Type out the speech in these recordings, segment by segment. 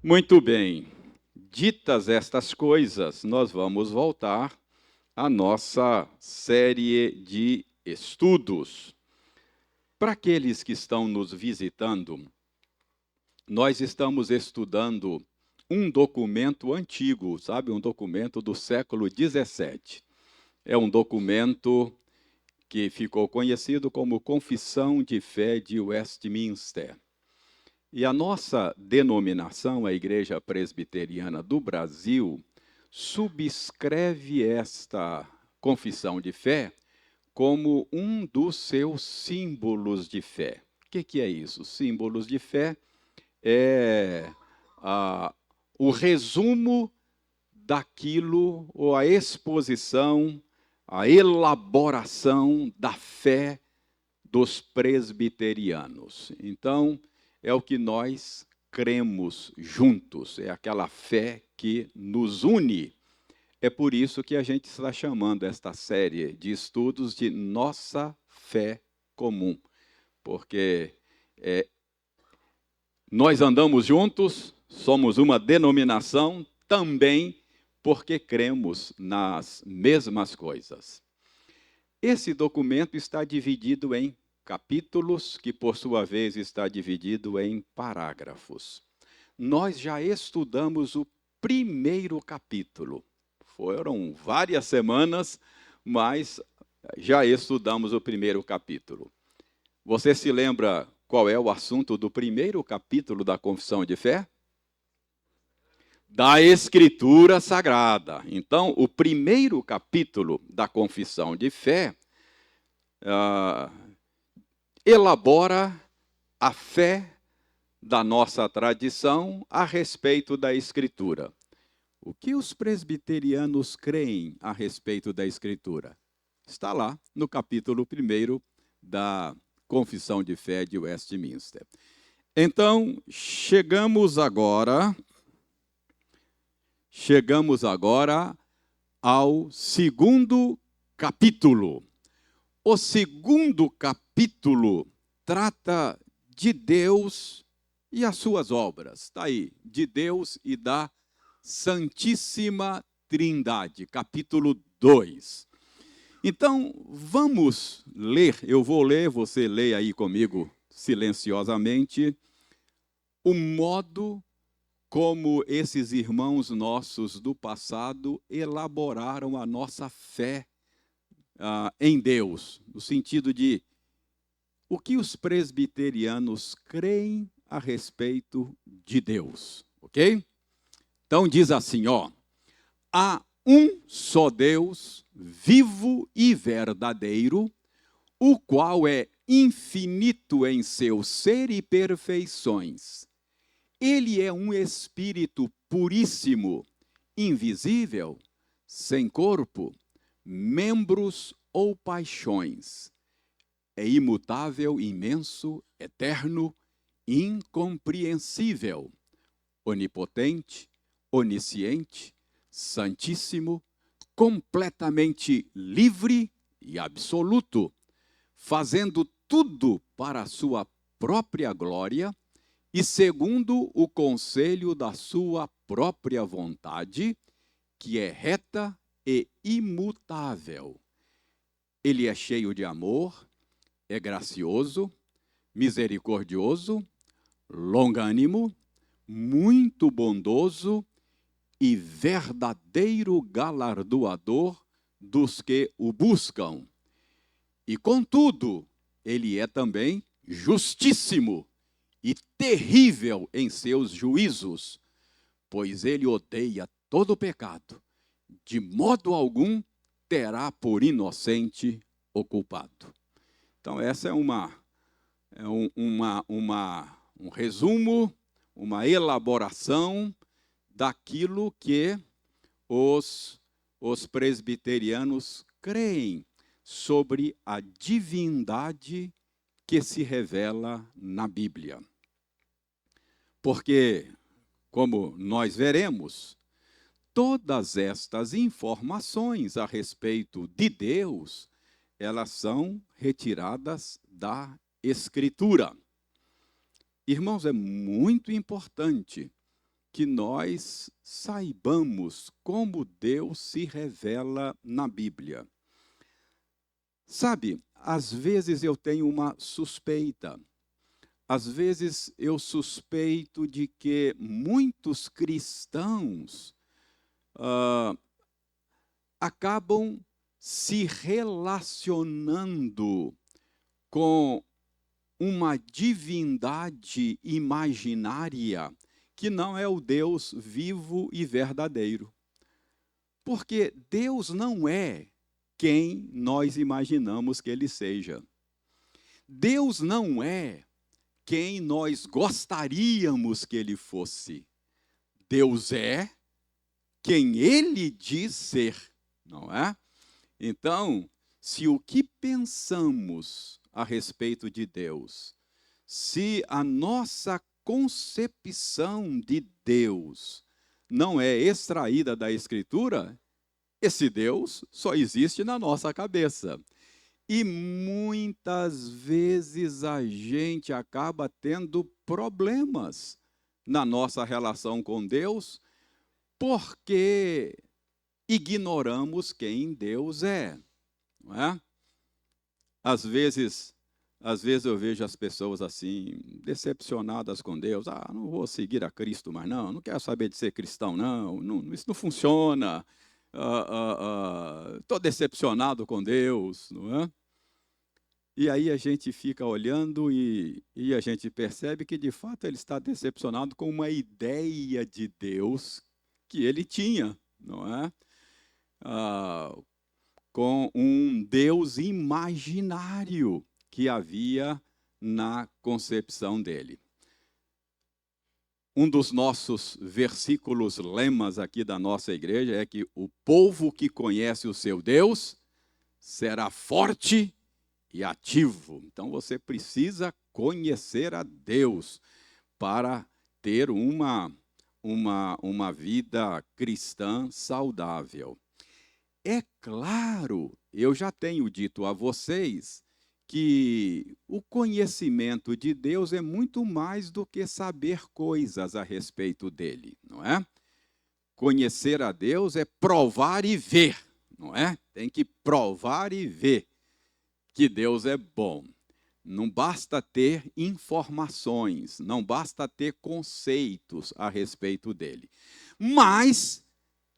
Muito bem. Ditas estas coisas, nós vamos voltar à nossa série de estudos. Para aqueles que estão nos visitando, nós estamos estudando um documento antigo, sabe? Um documento do século XVII. É um documento que ficou conhecido como Confissão de Fé de Westminster. E a nossa denominação, a Igreja Presbiteriana do Brasil, subscreve esta confissão de fé como um dos seus símbolos de fé. O que é isso? Símbolos de fé é o resumo daquilo, ou a exposição, a elaboração da fé dos presbiterianos. Então, é o que nós cremos juntos, é aquela fé que nos une. É por isso que a gente está chamando esta série de estudos de Nossa Fé Comum, porque nós andamos juntos, somos uma denominação também porque cremos nas mesmas coisas. Esse documento está dividido em capítulos, que por sua vez está dividido em parágrafos. Nós já estudamos o primeiro capítulo. Foram várias semanas, mas já estudamos o primeiro capítulo. Você se lembra qual é o assunto do primeiro capítulo da Confissão de Fé? Da Escritura Sagrada. Então, o primeiro capítulo da Confissão de Fé elabora a fé da nossa tradição a respeito da Escritura. O que os presbiterianos creem a respeito da Escritura? Está lá no capítulo 1 da Confissão de Fé de Westminster. Então, chegamos agora ao segundo capítulo. O segundo capítulo trata de Deus e as suas obras. Está aí, de Deus e da Santíssima Trindade, capítulo 2. Então, vamos ler, eu vou ler, você lê aí comigo silenciosamente, o modo como esses irmãos nossos do passado elaboraram a nossa fé em Deus, no sentido de o que os presbiterianos creem a respeito de Deus, ok? Então diz assim, há um só Deus, vivo e verdadeiro, o qual é infinito em seu ser e perfeições. Ele é um espírito puríssimo, invisível, sem corpo, membros ou paixões. É imutável, imenso, eterno, incompreensível, onipotente, onisciente, santíssimo, completamente livre e absoluto, fazendo tudo para a sua própria glória e segundo o conselho da sua própria vontade, que é reta e imutável. Ele é cheio de amor, é gracioso, misericordioso, longânimo, muito bondoso e verdadeiro galardoador dos que o buscam. E, contudo, ele é também justíssimo e terrível em seus juízos, pois ele odeia todo pecado. De modo algum terá por inocente o culpado. Então, essa é um resumo, uma elaboração daquilo que os presbiterianos creem sobre a divindade que se revela na Bíblia. Porque, como nós veremos, todas estas informações a respeito de Deus, elas são retiradas da Escritura. Irmãos, é muito importante que nós saibamos como Deus se revela na Bíblia. Sabe, às vezes eu tenho uma suspeita. Às vezes eu suspeito de que muitos cristãos acabam se relacionando com uma divindade imaginária que não é o Deus vivo e verdadeiro. Porque Deus não é quem nós imaginamos que Ele seja. Deus não é quem nós gostaríamos que Ele fosse. Deus é quem Ele diz ser, não é? Então, se o que pensamos a respeito de Deus, se a nossa concepção de Deus não é extraída da Escritura, esse Deus só existe na nossa cabeça. E muitas vezes a gente acaba tendo problemas na nossa relação com Deus, porque ignoramos quem Deus é, não é? Às vezes eu vejo as pessoas assim, decepcionadas com Deus. Não vou seguir a Cristo mais não quero saber de ser cristão não, isso não funciona. Estou decepcionado com Deus, não é? E aí a gente fica olhando e a gente percebe que de fato ele está decepcionado com uma ideia de Deus que ele tinha, não é? Com um Deus imaginário que havia na concepção dele. Um dos nossos versículos lemas aqui da nossa igreja é que o povo que conhece o seu Deus será forte e ativo. Então você precisa conhecer a Deus para ter uma vida cristã saudável. É claro, eu já tenho dito a vocês que o conhecimento de Deus é muito mais do que saber coisas a respeito dele, não é? Conhecer a Deus é provar e ver, não é? Tem que provar e ver que Deus é bom. Não basta ter informações, não basta ter conceitos a respeito dele. Mas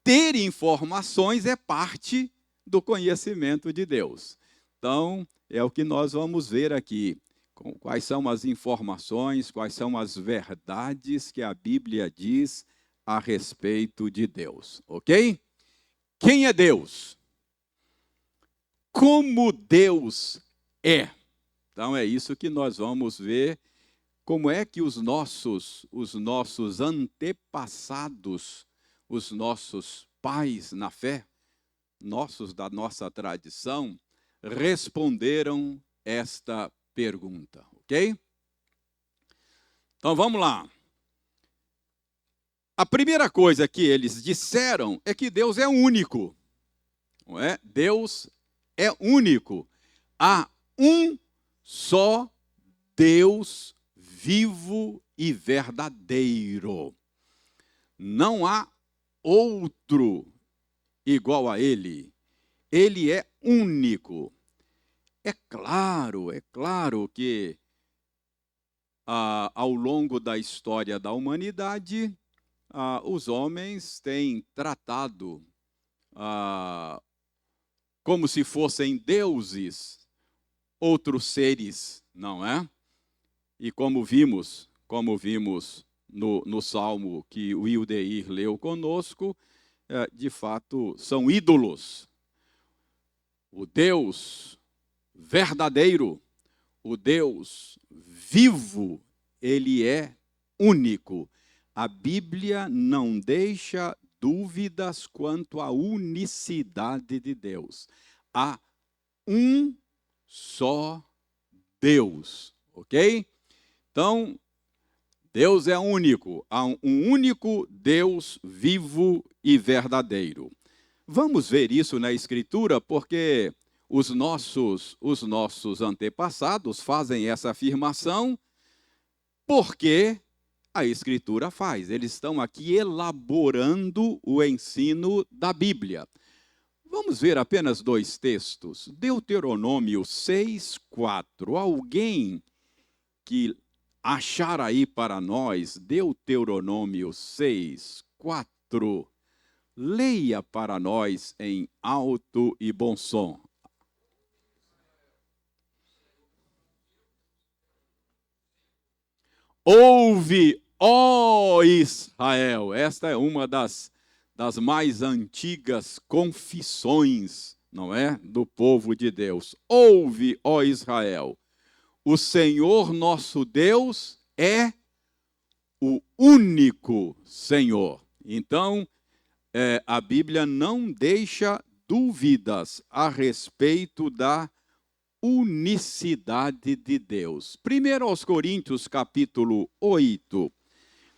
ter informações é parte do conhecimento de Deus. Então, é o que nós vamos ver aqui. Quais são as informações, quais são as verdades que a Bíblia diz a respeito de Deus, ok? Quem é Deus? Como Deus é? Então, é isso que nós vamos ver. Como é que os nossos antepassados, os nossos pais na fé, da nossa tradição, responderam esta pergunta, ok? Então vamos lá. A primeira coisa que eles disseram é que Deus é único, não é? Deus é único. Há um só Deus vivo e verdadeiro. Não há outro igual a Ele. Ele é único. É claro que ao longo da história da humanidade, os homens têm tratado como se fossem deuses outros seres, não é? E como vimos no Salmo que o Wildeir leu conosco, de fato são ídolos. O Deus verdadeiro, o Deus vivo, ele é único. A Bíblia não deixa dúvidas quanto à unicidade de Deus. Há um só Deus, ok? Então, Deus é único. Há um único Deus vivo e verdadeiro. Vamos ver isso na Escritura, porque os nossos antepassados fazem essa afirmação, porque a Escritura faz. Eles estão aqui elaborando o ensino da Bíblia. Vamos ver apenas dois textos. Deuteronômio 6:4. Alguém que achar aí para nós, Deuteronômio 6:4. Leia para nós em alto e bom som. Ouve, ó Israel. Esta é uma das mais antigas confissões, não é? Do povo de Deus. Ouve, ó Israel. O Senhor nosso Deus é o único Senhor. Então, a Bíblia não deixa dúvidas a respeito da unicidade de Deus. 1 aos Coríntios, capítulo 8,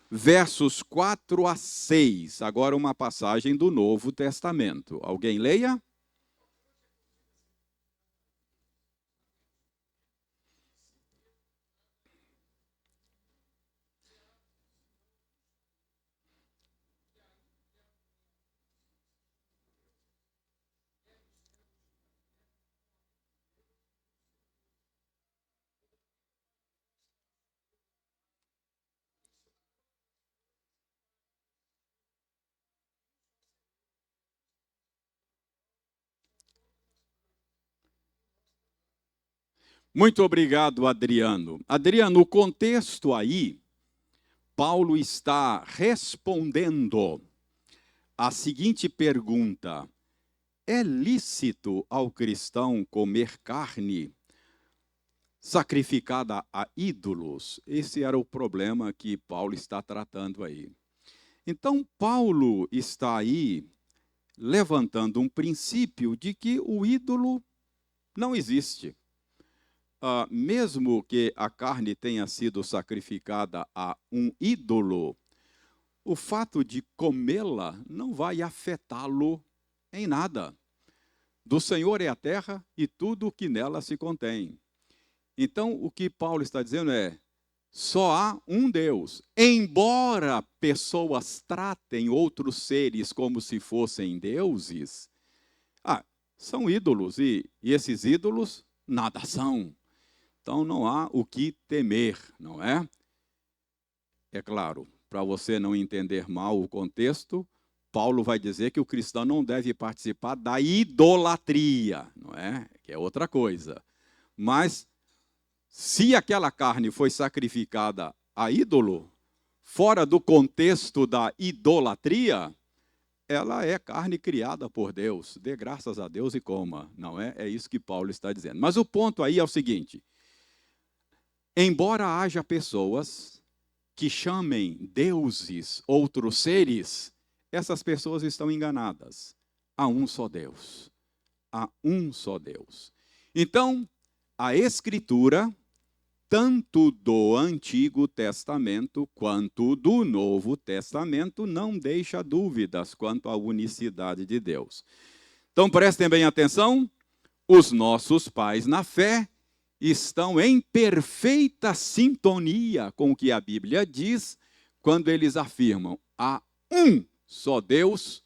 versos 4 a 6. Agora uma passagem do Novo Testamento. Alguém leia? Muito obrigado, Adriano. Adriano, o contexto aí, Paulo está respondendo a seguinte pergunta: é lícito ao cristão comer carne sacrificada a ídolos? Esse era o problema que Paulo está tratando aí. Então, Paulo está aí levantando um princípio de que o ídolo não existe. Mesmo que a carne tenha sido sacrificada a um ídolo, o fato de comê-la não vai afetá-lo em nada. Do Senhor é a terra e tudo o que nela se contém. Então, o que Paulo está dizendo é: só há um Deus. Embora pessoas tratem outros seres como se fossem deuses, são ídolos, e esses ídolos nada são. Então não há o que temer, não é? É claro, para você não entender mal o contexto, Paulo vai dizer que o cristão não deve participar da idolatria, não é? Que é outra coisa. Mas se aquela carne foi sacrificada a ídolo, fora do contexto da idolatria, ela é carne criada por Deus. Dê graças a Deus e coma, não é? É isso que Paulo está dizendo. Mas o ponto aí é o seguinte: embora haja pessoas que chamem deuses outros seres, essas pessoas estão enganadas. Há um só Deus. Há um só Deus. Então, a Escritura, tanto do Antigo Testamento quanto do Novo Testamento, não deixa dúvidas quanto à unicidade de Deus. Então, prestem bem atenção: os nossos pais na fé estão em perfeita sintonia com o que a Bíblia diz quando eles afirmam: há um só Deus,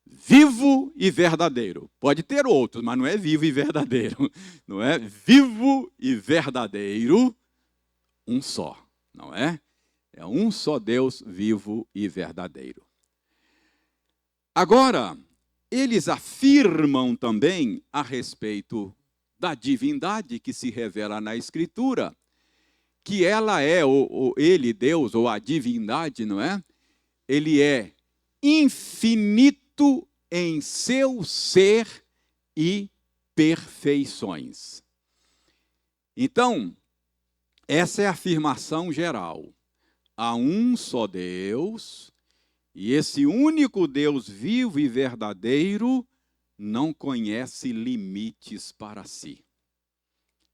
vivo e verdadeiro. Pode ter outros, mas não é vivo e verdadeiro. Não é vivo e verdadeiro, um só, não é? É um só Deus vivo e verdadeiro. Agora, eles afirmam também a respeito da divindade que se revela na Escritura, que ela é, ele, Deus, ou a divindade, não é? Ele é infinito em seu ser e perfeições. Então, essa é a afirmação geral. Há um só Deus, e esse único Deus vivo e verdadeiro não conhece limites para si.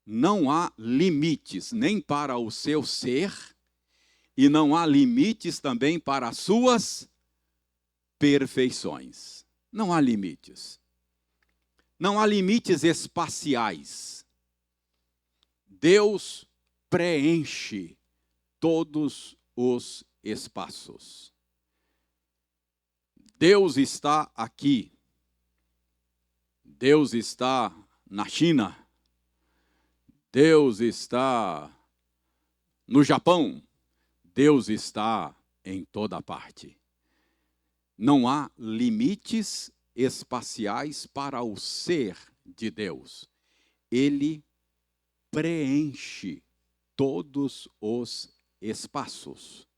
Não há limites nem para o seu ser, e não há limites também para as suas perfeições. Não há limites. Não há limites espaciais. Deus preenche todos os espaços. Deus está aqui. Deus está na China. Deus está no Japão. Deus está em toda parte. Não há limites espaciais para o ser de Deus. Ele preenche todos os espaços.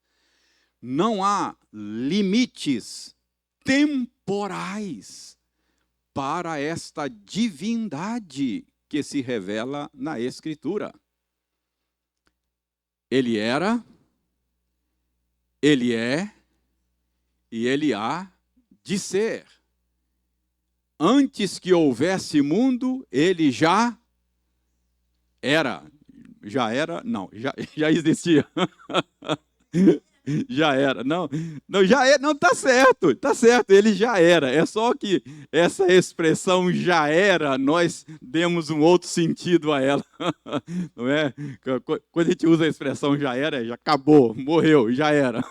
Não há limites temporais para esta divindade que se revela na Escritura. Ele era, ele é e ele há de ser. Antes que houvesse mundo, ele já era. Já era? Não, já existia. Já era. Não, já é, não, tá certo, ele já era. É só que essa expressão já era, nós demos um outro sentido a ela. Não é? Quando a gente usa a expressão já era, já acabou, morreu, já era.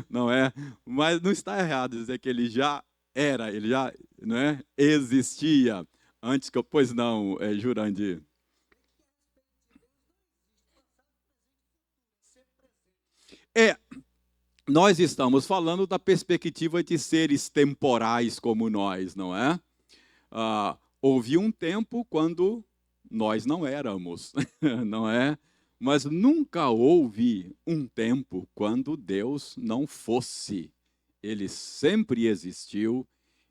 Não é? Mas não está errado dizer que ele já era, ele já, não é, existia antes que eu, pois não, Jurandir. Nós estamos falando da perspectiva de seres temporais como nós, não é? Houve um tempo quando nós não éramos, não é? Mas nunca houve um tempo quando Deus não fosse. Ele sempre existiu,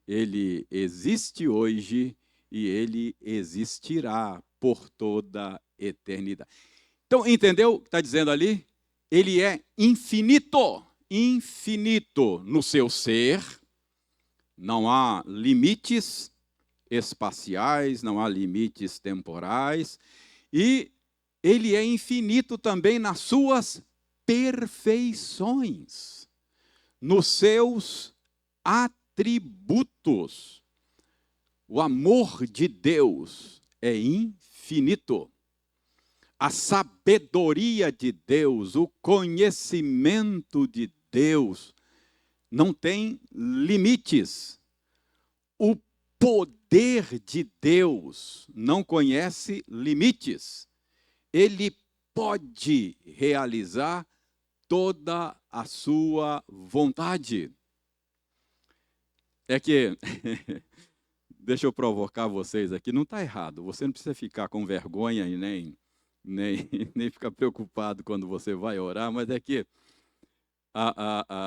ele existe hoje e ele existirá por toda a eternidade. Então, entendeu o que está dizendo ali? Ele é infinito. Infinito no seu ser, não há limites espaciais, não há limites temporais, e ele é infinito também nas suas perfeições, nos seus atributos. O amor de Deus é infinito. A sabedoria de Deus, o conhecimento de Deus não tem limites. O poder de Deus não conhece limites. Ele pode realizar toda a sua vontade. É que, deixa eu provocar vocês aqui, não está errado. Você não precisa ficar com vergonha e nem ficar preocupado quando você vai orar, mas é que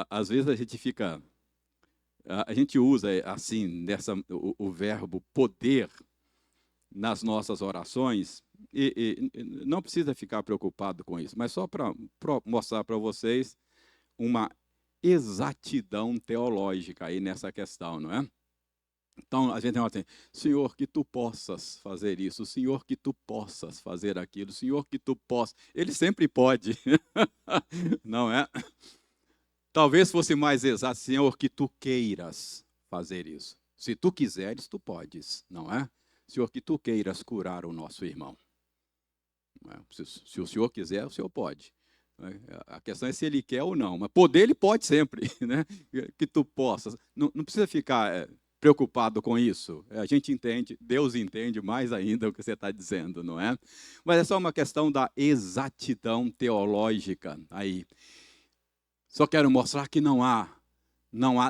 às vezes a gente fica, a gente usa assim o verbo poder nas nossas orações e não precisa ficar preocupado com isso, mas só para mostrar para vocês uma exatidão teológica aí nessa questão, não é? Então, a gente tem assim, Senhor, que tu possas fazer isso, Senhor, que tu possas fazer aquilo, Senhor, que tu possas. Ele sempre pode, não é? Talvez fosse mais exato, Senhor, que tu queiras fazer isso. Se tu quiseres, tu podes, não é? Senhor, que tu queiras curar o nosso irmão. Não é? Se o Senhor quiser, o Senhor pode. A questão é se ele quer ou não, mas poder ele pode sempre, né? Que tu possas. Não precisa ficar preocupado com isso. A gente entende, Deus entende mais ainda o que você está dizendo, não é? Mas é só uma questão da exatidão teológica aí. Só quero mostrar que não há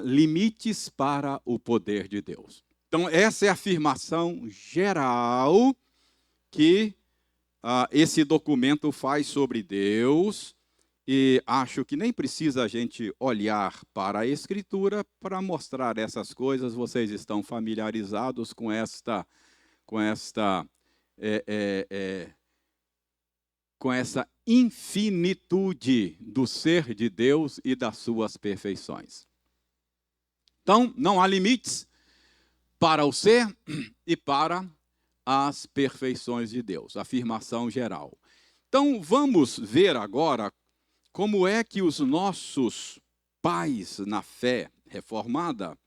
limites para o poder de Deus. Então, essa é a afirmação geral que esse documento faz sobre Deus, e acho que nem precisa a gente olhar para a Escritura para mostrar essas coisas. Vocês estão familiarizados com essa infinitude do ser de Deus e das suas perfeições. Então, não há limites para o ser e para as perfeições de Deus, afirmação geral. Então, vamos ver agora como é que os nossos pais na fé reformada,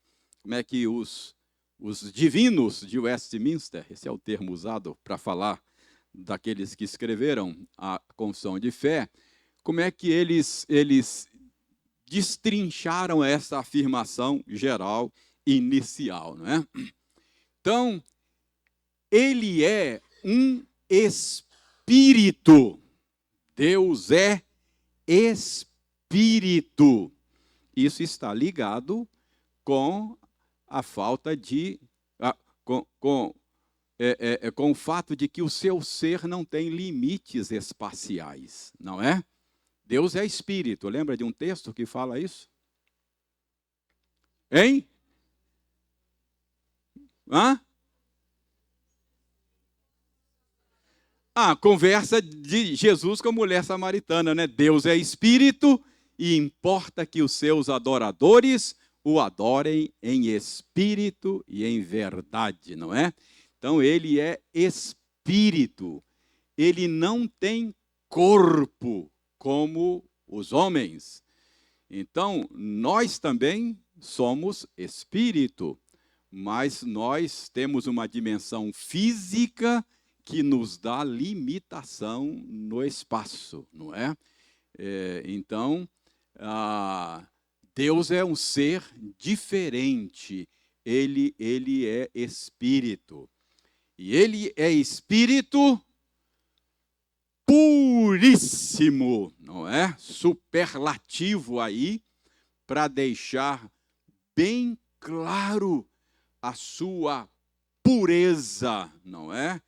como é que os divinos de Westminster, esse é o termo usado para falar daqueles que escreveram a Confissão de Fé, como é que eles destrincharam essa afirmação geral inicial, não é? Então, ele é um espírito. Deus é espírito. Isso está ligado com a falta de... com o fato de que o seu ser não tem limites espaciais, não é? Deus é espírito. Lembra de um texto que fala isso? Hein? Hã? Conversa de Jesus com a mulher samaritana, né? Deus é espírito e importa que os seus adoradores o adorem em espírito e em verdade, não é? Então, ele é espírito. Ele não tem corpo como os homens. Então, nós também somos espírito, mas nós temos uma dimensão física que nos dá limitação no espaço, não é? Então, Deus é um ser diferente. Ele é espírito. E ele é espírito puríssimo, não é? Superlativo aí, para deixar bem claro a sua pureza, não é?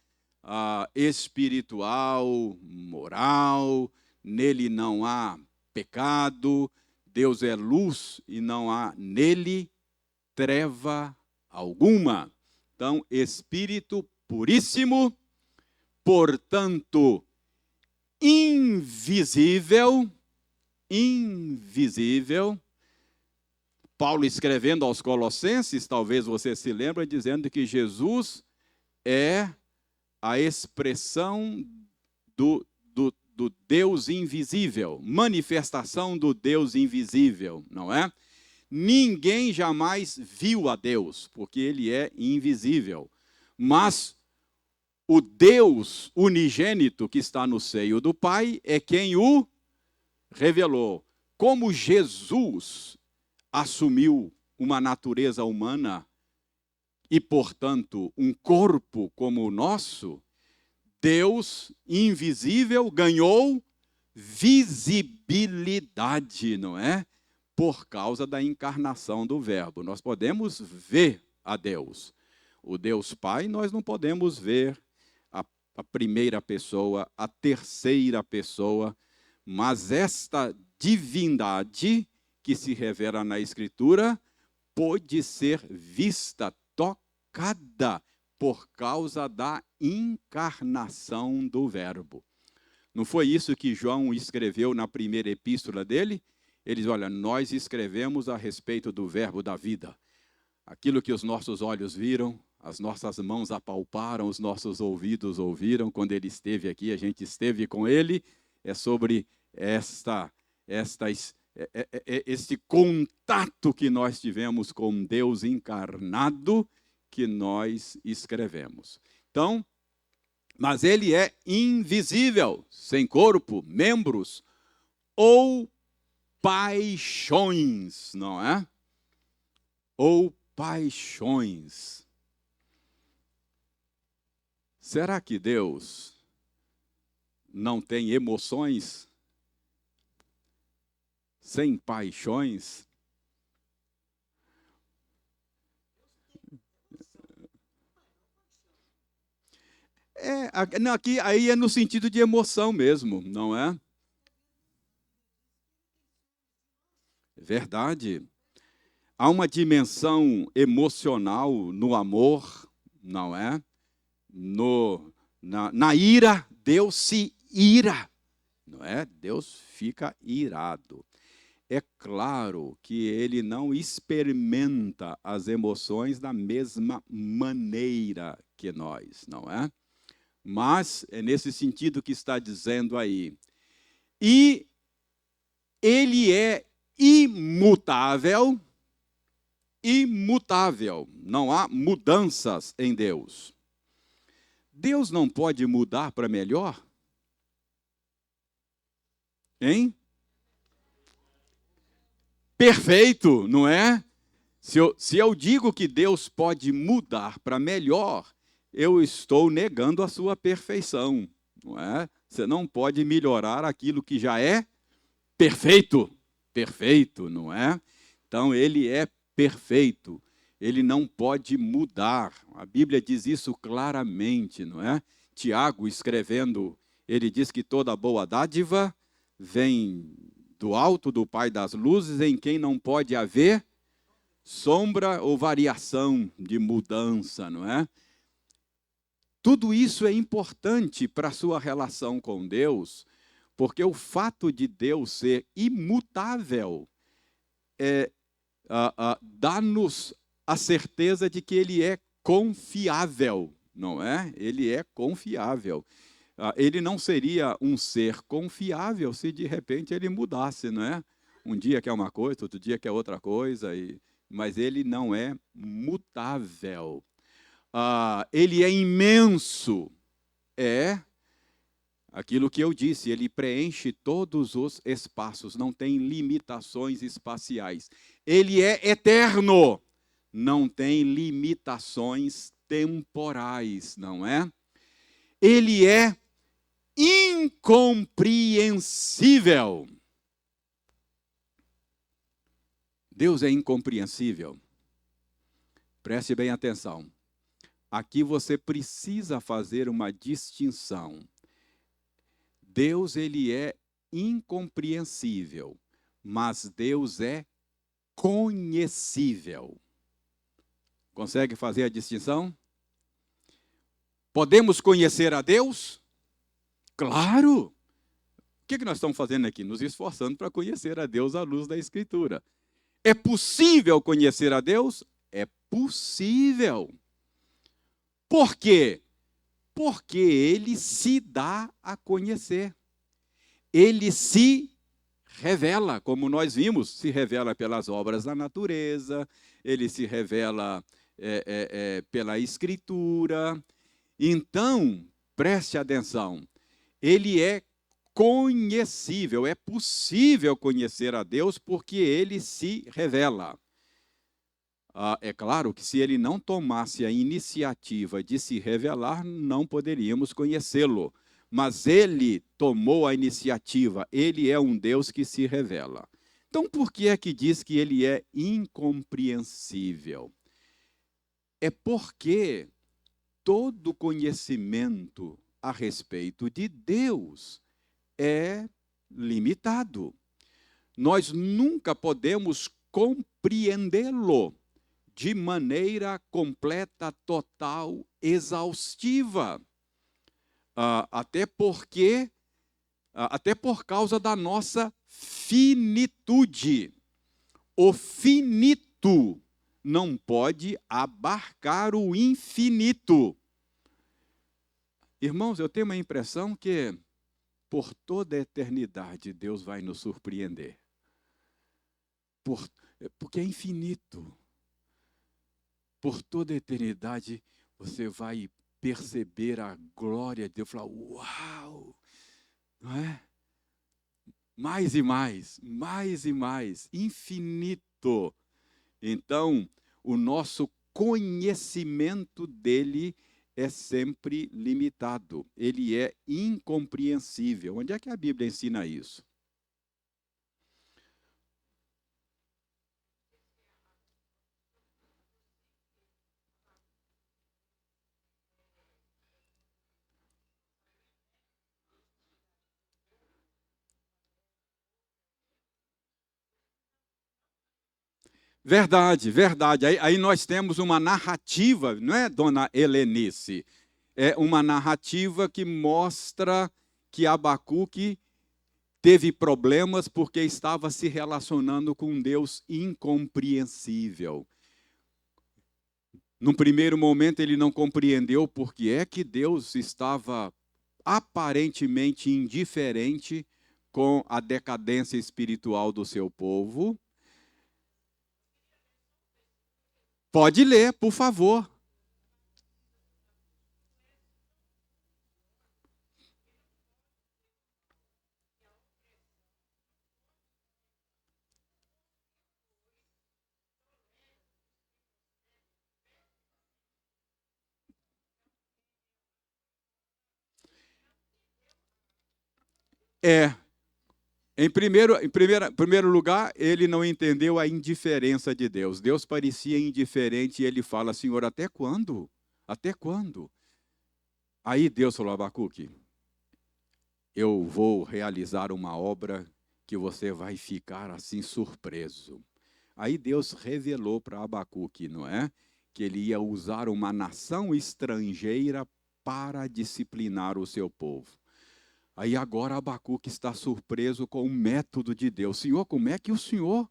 Espiritual, moral, nele não há pecado, Deus é luz e não há nele treva alguma. Então, espírito puríssimo, portanto, invisível. Paulo escrevendo aos Colossenses, talvez você se lembre, dizendo que Jesus é a expressão do Deus invisível, manifestação do Deus invisível, não é? Ninguém jamais viu a Deus, porque ele é invisível. Mas o Deus unigênito que está no seio do Pai é quem o revelou. Como Jesus assumiu uma natureza humana e, portanto, um corpo como o nosso, Deus invisível ganhou visibilidade, não é? Por causa da encarnação do Verbo. Nós podemos ver a Deus. O Deus Pai, nós não podemos ver a primeira pessoa, a terceira pessoa, mas esta divindade que se revela na Escritura pode ser vista, tocada, por causa da encarnação do Verbo. Não foi isso que João escreveu na primeira epístola dele? Ele diz, olha, nós escrevemos a respeito do Verbo da vida. Aquilo que os nossos olhos viram, as nossas mãos apalparam, os nossos ouvidos ouviram. Quando ele esteve aqui, a gente esteve com ele. É sobre este contato que nós tivemos com Deus encarnado que nós escrevemos. Então, mas ele é invisível, sem corpo, membros ou paixões, não é? Ou paixões. Será que Deus não tem emoções? Sem paixões? Aí é no sentido de emoção mesmo, não é? Verdade. Há uma dimensão emocional no amor, não é? Na ira, Deus se ira, não é? Deus fica irado. É claro que ele não experimenta as emoções da mesma maneira que nós, não é? Mas é nesse sentido que está dizendo aí. E ele é imutável, não há mudanças em Deus. Deus não pode mudar para melhor? Hein? perfeito, não é? Se eu digo que Deus pode mudar para melhor, eu estou negando a sua perfeição, não é? Você não pode melhorar aquilo que já é perfeito, perfeito, não é? Então, ele é perfeito, ele não pode mudar. A Bíblia diz isso claramente, não é? Tiago, escrevendo, ele diz que toda boa dádiva vem do alto do Pai das luzes, em quem não pode haver sombra ou variação de mudança, não é? Tudo isso é importante para a sua relação com Deus, porque o fato de Deus ser imutável dá-nos a certeza de que Ele é confiável, não é? Ele é confiável. Ele não seria um ser confiável se de repente ele mudasse, não é? Um dia quer uma coisa, outro dia quer outra coisa, mas ele não é mutável. Ele é imenso, é aquilo que eu disse, ele preenche todos os espaços, não tem limitações espaciais. Ele é eterno, não tem limitações temporais, não é? Ele é incompreensível. Deus é incompreensível. Preste bem atenção. Aqui você precisa fazer uma distinção. Deus, ele é incompreensível, mas Deus é conhecível. Consegue fazer a distinção? Podemos conhecer a Deus? Claro! O que nós estamos fazendo aqui? Nos esforçando para conhecer a Deus à luz da Escritura. É possível conhecer a Deus? É possível. Por quê? Porque ele se dá a conhecer. Ele se revela, como nós vimos, se revela pelas obras da natureza, ele se revela pela Escritura. Então, preste atenção, ele é conhecível, é possível conhecer a Deus porque ele se revela. É claro que se ele não tomasse a iniciativa de se revelar, não poderíamos conhecê-lo. Mas ele tomou a iniciativa, ele é um Deus que se revela. Então, por que é que diz que ele é incompreensível? É porque todo conhecimento a respeito de Deus é limitado. Nós nunca podemos compreendê-lo de maneira completa, total, exaustiva. Até por causa da nossa finitude. O finito não pode abarcar o infinito. Irmãos, eu tenho uma impressão que por toda a eternidade Deus vai nos surpreender. Porque é infinito. Por toda a eternidade você vai perceber a glória de Deus, falar, uau, não é? Mais e mais, infinito. Então, o nosso conhecimento dele é sempre limitado, ele é incompreensível. Onde é que a Bíblia ensina isso? Verdade, verdade. Aí nós temos uma narrativa, não é, dona Helenice? É uma narrativa que mostra que Abacuque teve problemas porque estava se relacionando com um Deus incompreensível. Num primeiro momento ele não compreendeu por que é que Deus estava aparentemente indiferente com a decadência espiritual do seu povo. Pode ler, por favor. É, primeiro lugar, ele não entendeu a indiferença de Deus. Deus parecia indiferente e ele fala, Senhor, até quando? Até quando? Aí Deus falou, Abacuque, eu vou realizar uma obra que você vai ficar assim surpreso. Aí Deus revelou para Abacuque, não é? Que ele ia usar uma nação estrangeira para disciplinar o seu povo. Aí agora Abacuque está surpreso com o método de Deus. Senhor, como é que o Senhor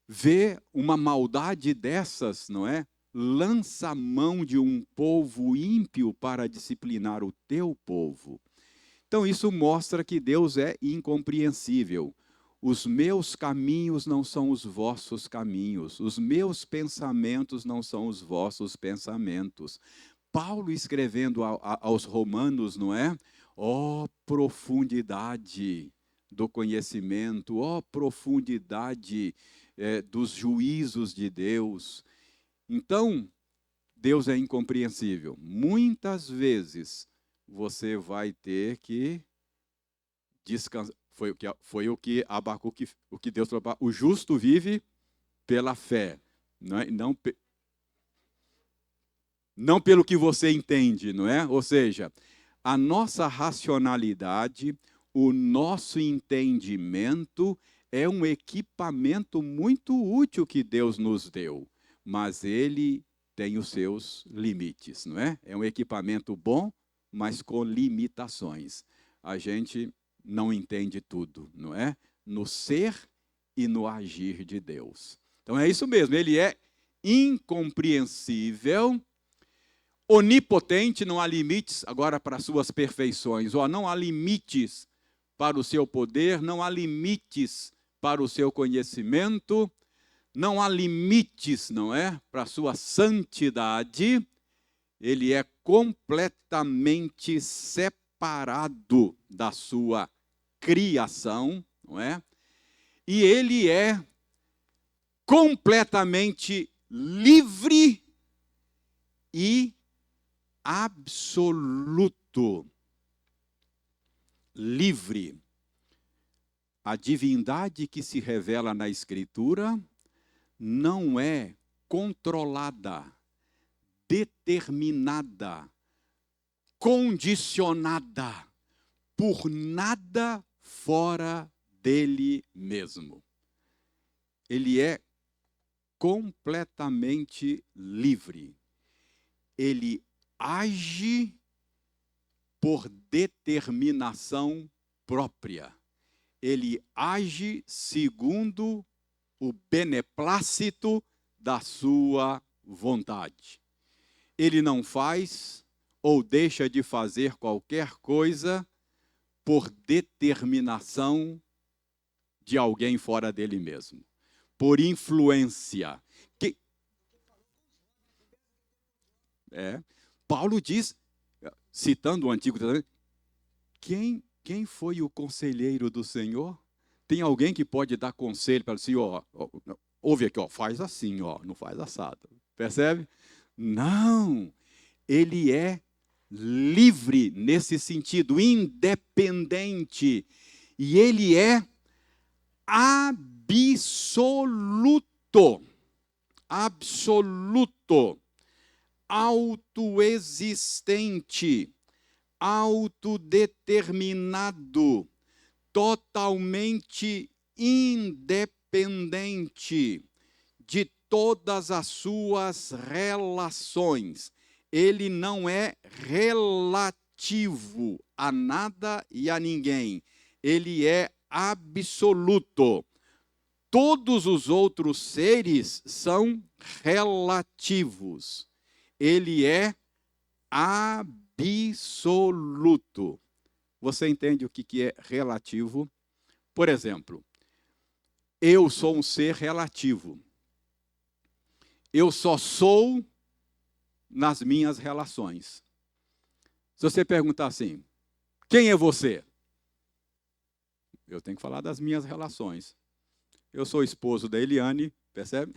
vê uma maldade dessas, não é? Lança a mão de um povo ímpio para disciplinar o teu povo. Então isso mostra que Deus é incompreensível. Os meus caminhos não são os vossos caminhos, os meus pensamentos não são os vossos pensamentos. Paulo escrevendo aos Romanos, não é? Ó profundidade do conhecimento, ó profundidade dos juízos de Deus. Então, Deus é incompreensível. Muitas vezes você vai ter que descansar. Foi o que Abacuque, o que Deus falou, o justo vive pela fé, não pelo que você entende, não é? Ou seja, a nossa racionalidade, o nosso entendimento é um equipamento muito útil que Deus nos deu, mas ele tem os seus limites, não é? É um equipamento bom, mas com limitações. A gente não entende tudo, não é? No ser e no agir de Deus. Então é isso mesmo, ele é incompreensível, onipotente, não há limites agora para suas perfeições, não há limites para o seu poder, não há limites para o seu conhecimento, não há limites, não é, para a sua santidade. Ele é completamente separado da sua criação, não é? E ele é completamente livre e absoluto. Livre. A divindade que se revela na Escritura não é controlada, determinada, condicionada por nada fora dele mesmo. Ele é completamente livre. Ele age por determinação própria. Ele age segundo o beneplácito da sua vontade. Ele não faz ou deixa de fazer qualquer coisa por determinação de alguém fora dele mesmo, por influência. Paulo diz, citando o Antigo Testamento, quem foi o conselheiro do Senhor? Tem alguém que pode dar conselho para o Senhor? Ouve aqui, faz assim, não faz assado. Percebe? Não, ele é livre nesse sentido, independente. E ele é absoluto, autoexistente, autodeterminado, totalmente independente de todas as suas relações. Ele não é relativo a nada e a ninguém. Ele é absoluto. Todos os outros seres são relativos. Ele é absoluto. Você entende o que é relativo? Por exemplo, eu sou um ser relativo. Eu só sou nas minhas relações. Se você perguntar assim, quem é você? Eu tenho que falar das minhas relações. Eu sou esposo da Eliane, percebe?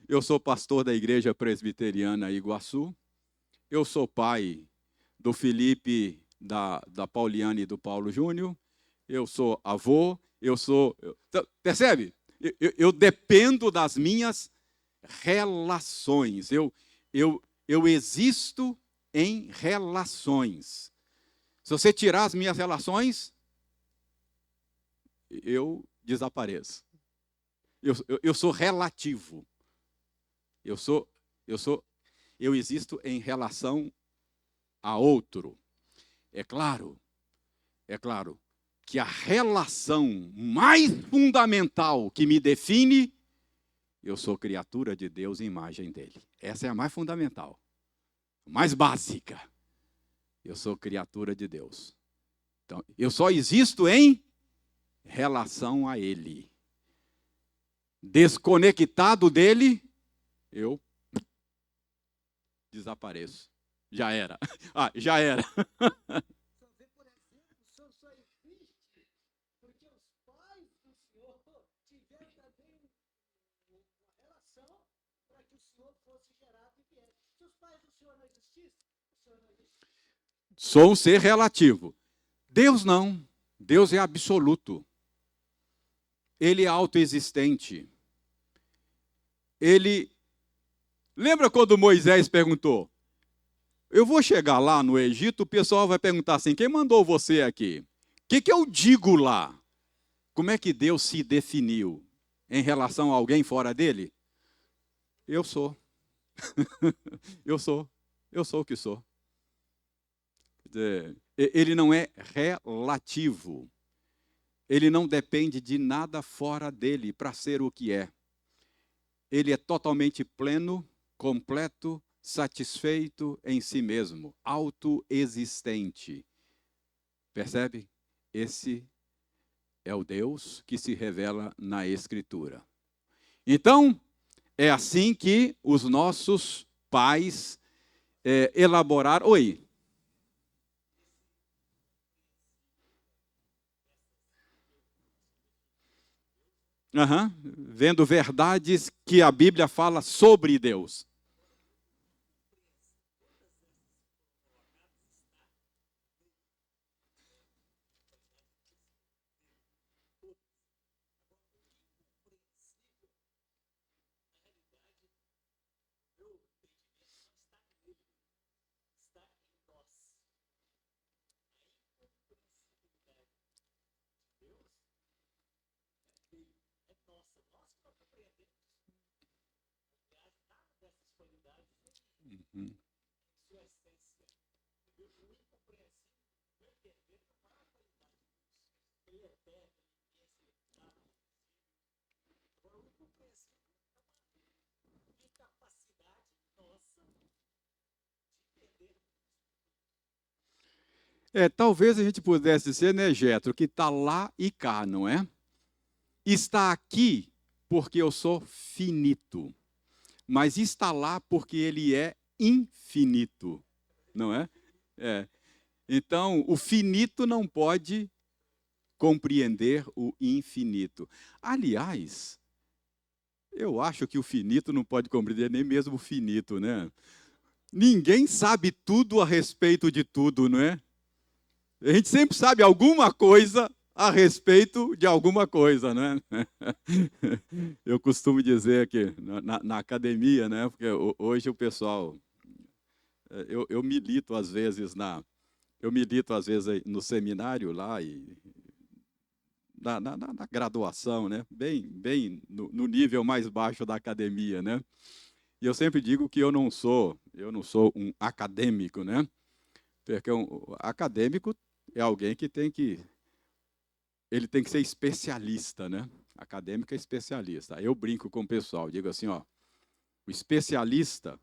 Eu sou pastor da Igreja Presbiteriana Iguaçu. Eu sou pai do Felipe da Pauliane e do Paulo Júnior, eu sou avô, percebe? Eu dependo das minhas relações, eu existo em relações. Se você tirar as minhas relações, eu desapareço. Eu sou relativo. Eu existo em relação a outro. É claro que a relação mais fundamental que me define, eu sou criatura de Deus, imagem dele. Essa é a mais fundamental, mais básica. Eu sou criatura de Deus. Então, eu só existo em relação a ele. Desconectado dele, eu desapareço. Já era. Já era. Sou um ser relativo. Deus não. Deus é absoluto. Ele é autoexistente. Lembra quando Moisés perguntou? Eu vou chegar lá no Egito, o pessoal vai perguntar assim, quem mandou você aqui? O que eu digo lá? Como é que Deus se definiu em relação a alguém fora dele? Eu sou. Eu sou o que sou. Ele não é relativo. Ele não depende de nada fora dele para ser o que é. Ele é totalmente pleno, completo, satisfeito em si mesmo, autoexistente. Percebe? Esse é o Deus que se revela na Escritura. Então, é assim que os nossos pais elaboraram. Oi. Vendo verdades que a Bíblia fala sobre Deus. Uhum. Talvez a gente pudesse dizer, né, Jetro, que está lá e cá, não é? Está aqui porque eu sou finito, mas está lá porque ele é infinito, não é? Então, o finito não pode compreender o infinito. Aliás, eu acho que o finito não pode compreender nem mesmo o finito, né? Ninguém sabe tudo a respeito de tudo, não é? A gente sempre sabe alguma coisa a respeito de alguma coisa, né? Eu costumo dizer que na academia, né? Porque hoje o pessoal, eu milito às vezes no seminário lá e na graduação, né? Bem no nível mais baixo da academia, né? E eu sempre digo que eu não sou um acadêmico, né? Porque um acadêmico é alguém que ele tem que ser especialista, né? Acadêmico é especialista. Eu brinco com o pessoal, digo assim, ó, o especialista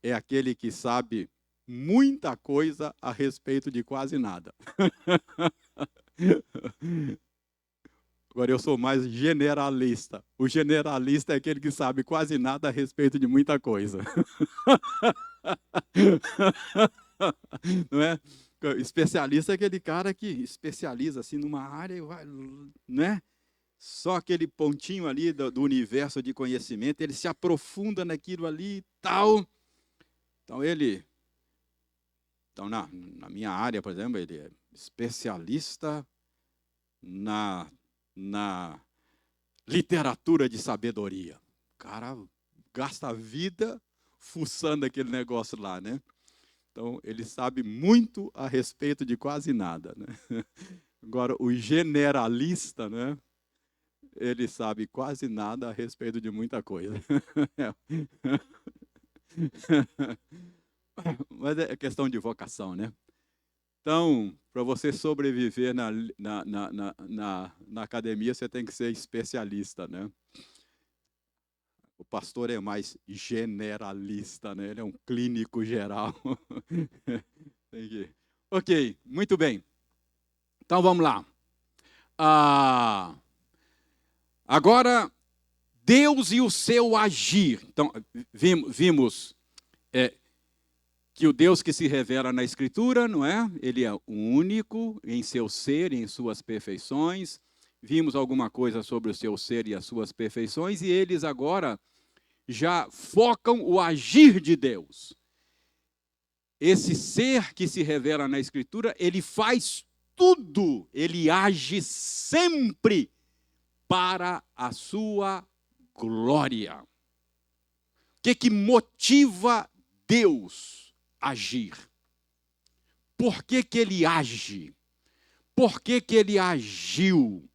é aquele que sabe muita coisa a respeito de quase nada. Agora eu sou mais generalista. O generalista é aquele que sabe quase nada a respeito de muita coisa. Não é? Especialista é aquele cara que especializa assim numa área e vai, né? Só aquele pontinho ali do universo de conhecimento, ele se aprofunda naquilo ali e tal. Então ele Então, na minha área, por exemplo, ele é especialista na literatura de sabedoria. O cara gasta a vida fuçando aquele negócio lá, né? Então, ele sabe muito a respeito de quase nada, né? Agora, o generalista, né? Ele sabe quase nada a respeito de muita coisa. Mas é questão de vocação, né? Então, para você sobreviver na academia, você tem que ser especialista, né? O pastor é mais generalista, né? Ele é um clínico geral. Ok, muito bem. Então, vamos lá. Agora, Deus e o seu agir. Então, vimos que o Deus que se revela na Escritura, não é? Ele é único em seu ser, em suas perfeições. Vimos alguma coisa sobre o seu ser e as suas perfeições, e eles agora já focam o agir de Deus. Esse ser que se revela na Escritura, ele faz tudo, ele age sempre para a sua glória. O que motiva Deus a agir? Por que ele age? Por que ele agiu?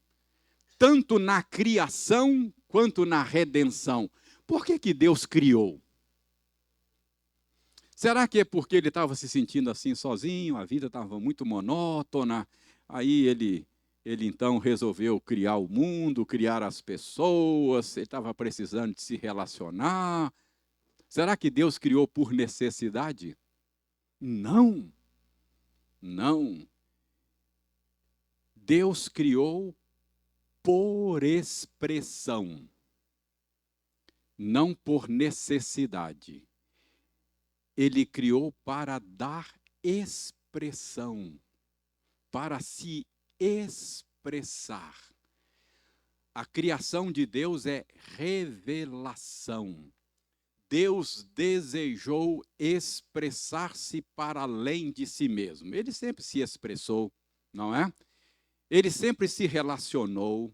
Tanto na criação quanto na redenção. Por que Deus criou? Será que é porque ele estava se sentindo assim sozinho, a vida estava muito monótona, aí ele então resolveu criar o mundo, criar as pessoas, ele estava precisando de se relacionar. Será que Deus criou por necessidade? Não, não. Deus criou por expressão, não por necessidade. Ele criou para dar expressão, para se expressar. A criação de Deus é revelação. Deus desejou expressar-se para além de si mesmo. Ele sempre se expressou, não é? Ele sempre se relacionou,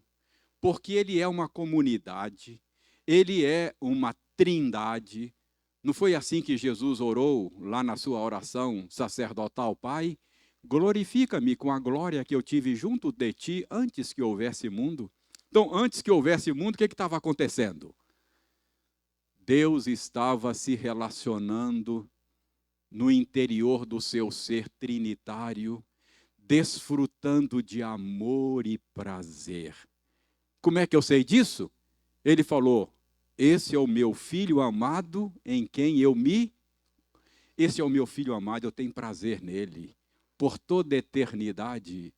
porque ele é uma comunidade, ele é uma trindade. Não foi assim que Jesus orou lá na sua oração sacerdotal? Pai, glorifica-me com a glória que eu tive junto de ti antes que houvesse mundo. Então, antes que houvesse mundo, o que estava acontecendo? Deus estava se relacionando no interior do seu ser trinitário, desfrutando de amor e prazer. Como é que eu sei disso? Ele falou: esse é o meu filho amado em quem esse é o meu filho amado, eu tenho prazer nele. Por toda a eternidade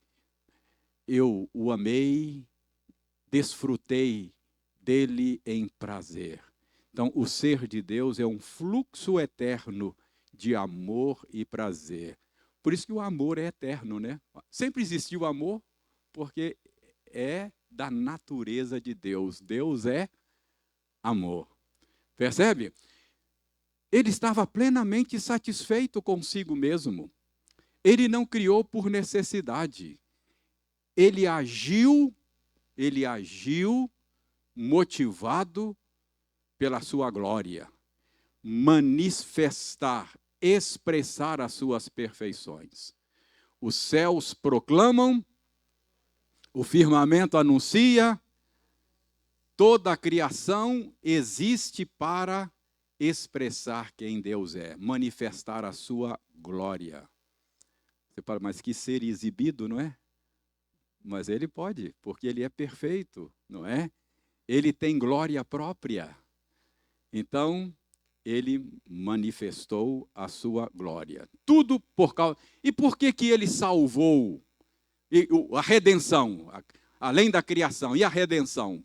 eu o amei, desfrutei dele em prazer. Então, o ser de Deus é um fluxo eterno de amor e prazer. Por isso que o amor é eterno, né? Sempre existiu amor, porque é da natureza de Deus. Deus é amor. Percebe? Ele estava plenamente satisfeito consigo mesmo. Ele não criou por necessidade. Ele agiu motivado pela sua glória. Manifestar, expressar as suas perfeições. Os céus proclamam, o firmamento anuncia, toda a criação existe para expressar quem Deus é, manifestar a sua glória. Você fala, mas que ser exibido, não é? Mas ele pode, porque ele é perfeito, não é? Ele tem glória própria. Então, ele manifestou a sua glória. Tudo por causa... E por que ele salvou? E a redenção, além da criação, e a redenção?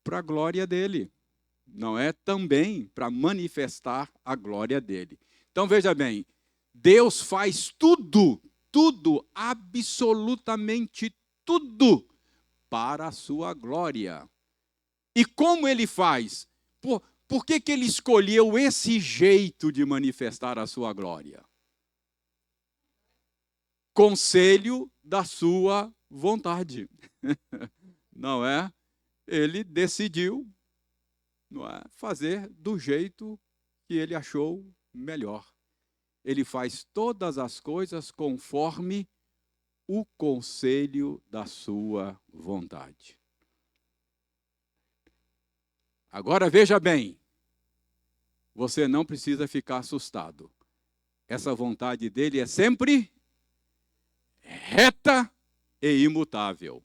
Para a glória dele. Não é? Também para manifestar a glória dele. Então, veja bem, Deus faz tudo, absolutamente tudo, para a sua glória. E como ele faz? por que ele escolheu esse jeito de manifestar a sua glória? Conselho da sua vontade. Não é? Ele decidiu, não é, fazer do jeito que ele achou melhor. Ele faz todas as coisas conforme o conselho da sua vontade. Agora veja bem, você não precisa ficar assustado. Essa vontade dele é sempre reta e imutável.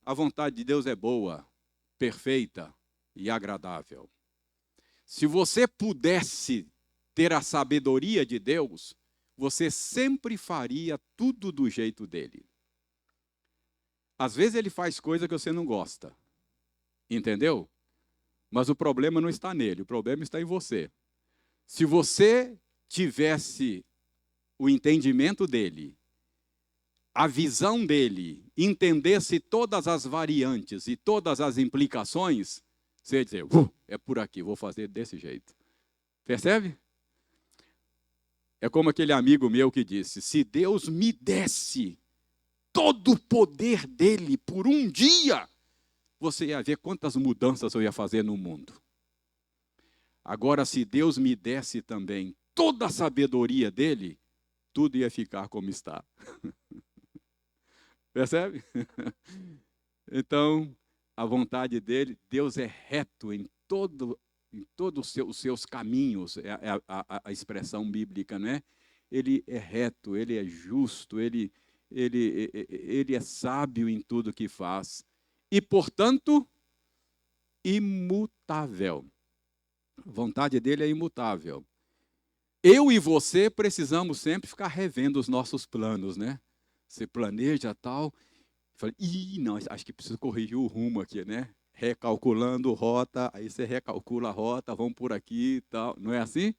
A vontade de Deus é boa, perfeita e agradável. Se você pudesse ter a sabedoria de Deus, você sempre faria tudo do jeito dele. Às vezes ele faz coisa que você não gosta, entendeu? Mas o problema não está nele, o problema está em você. Se você tivesse o entendimento dele, a visão dele, entendesse todas as variantes e todas as implicações, você ia dizer, é por aqui, vou fazer desse jeito. Percebe? É como aquele amigo meu que disse, se Deus me desse todo o poder dele por um dia, você ia ver quantas mudanças eu ia fazer no mundo. Agora, se Deus me desse também toda a sabedoria dele, tudo ia ficar como está. Percebe? Então, a vontade dele, Deus é reto em todos os seus caminhos, é a expressão bíblica, não é? Ele é reto, ele é justo, ele é sábio em tudo que faz. E, portanto, imutável. A vontade dele é imutável. Eu e você precisamos sempre ficar revendo os nossos planos, né? Você planeja tal, falei, não, acho que preciso corrigir o rumo aqui, né? Recalculando rota, aí você recalcula a rota, vamos por aqui e tal. Não é assim?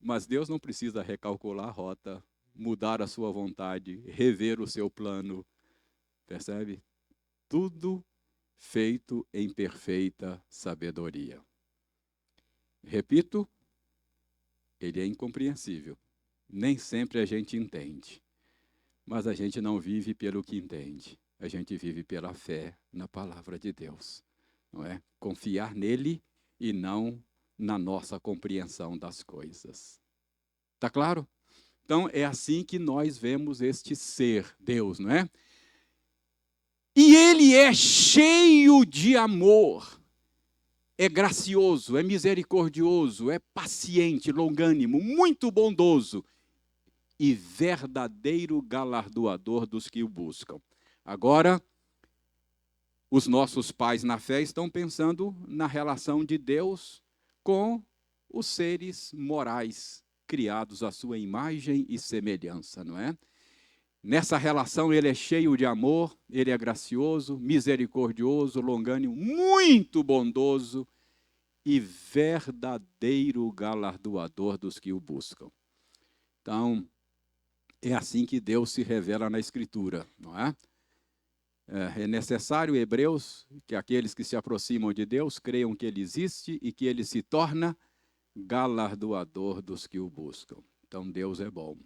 Mas Deus não precisa recalcular a rota, mudar a sua vontade, rever o seu plano. Percebe? Tudo feito em perfeita sabedoria. Repito, ele é incompreensível. Nem sempre a gente entende. Mas a gente não vive pelo que entende. A gente vive pela fé na palavra de Deus. Não é? Confiar nele e não na nossa compreensão das coisas. Está claro? Então, é assim que nós vemos este ser, Deus, não é? E ele é cheio de amor. É gracioso, é misericordioso, é paciente, longânimo, muito bondoso e verdadeiro galardoador dos que o buscam. Agora, os nossos pais na fé estão pensando na relação de Deus com os seres morais, criados à sua imagem e semelhança, não é? Nessa relação ele é cheio de amor, ele é gracioso, misericordioso, longânimo, muito bondoso e verdadeiro galardoador dos que o buscam. Então, é assim que Deus se revela na Escritura, não é? É necessário, Hebreus, que aqueles que se aproximam de Deus creiam que Ele existe e que Ele se torna galardoador dos que o buscam. Então, Deus é bom.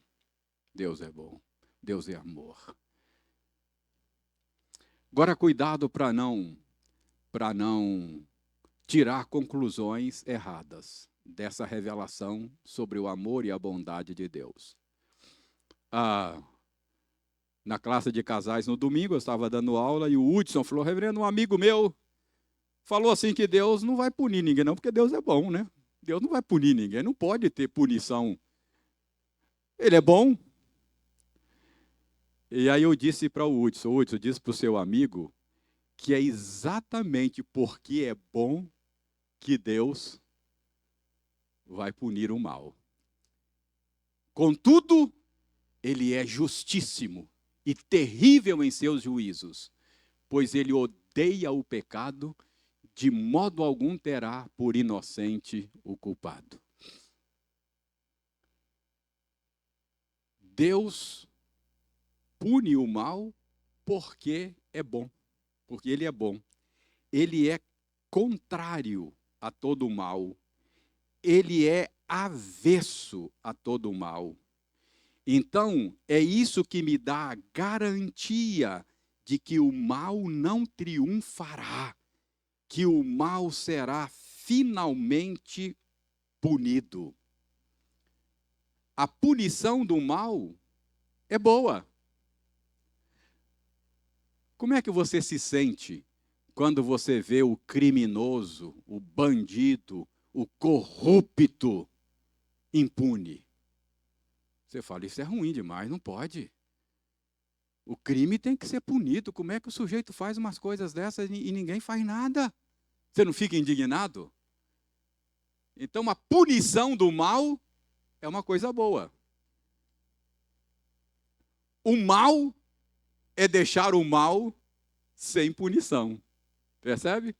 Deus é bom. Deus é amor. Agora, cuidado para não tirar conclusões erradas dessa revelação sobre o amor e a bondade de Deus. Na classe de casais no domingo, eu estava dando aula e o Hudson falou, reverendo, um amigo meu falou assim que Deus não vai punir ninguém não, porque Deus é bom, né? Deus não vai punir ninguém, não pode ter punição. Ele é bom. E aí eu disse para o Hudson, disse para o seu amigo que é exatamente porque é bom que Deus vai punir o mal. Contudo, ele é justíssimo e terrível em seus juízos, pois ele odeia o pecado, de modo algum terá por inocente o culpado. Deus pune o mal porque é bom, porque ele é bom. Ele é contrário a todo mal. Ele é avesso a todo mal. Então, é isso que me dá a garantia de que o mal não triunfará, que o mal será finalmente punido. A punição do mal é boa. Como é que você se sente quando você vê o criminoso, o bandido, o corrupto impune? Você fala, isso é ruim demais, não pode. O crime tem que ser punido. Como é que o sujeito faz umas coisas dessas e ninguém faz nada? Você não fica indignado? Então, a punição do mal é uma coisa boa. O mal é deixar o mal sem punição. Percebe?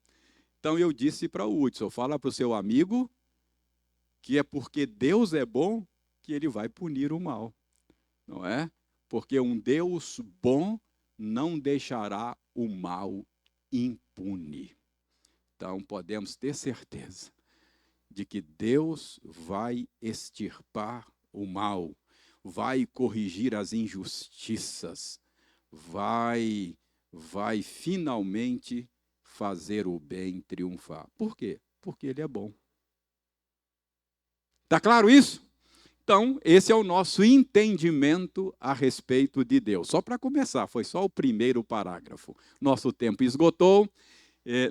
Então, eu disse para o Hudson, fala para o seu amigo que é porque Deus é bom que ele vai punir o mal. Não é? Porque um Deus bom não deixará o mal impune. Então, podemos ter certeza de que Deus vai extirpar o mal, vai corrigir as injustiças, vai finalmente fazer o bem triunfar. Por quê? Porque Ele é bom. Está claro isso? Então, esse é o nosso entendimento a respeito de Deus. Só para começar, foi só o primeiro parágrafo. Nosso tempo esgotou,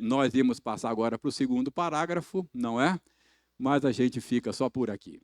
nós íamos passar agora para o segundo parágrafo, não é? Mas a gente fica só por aqui.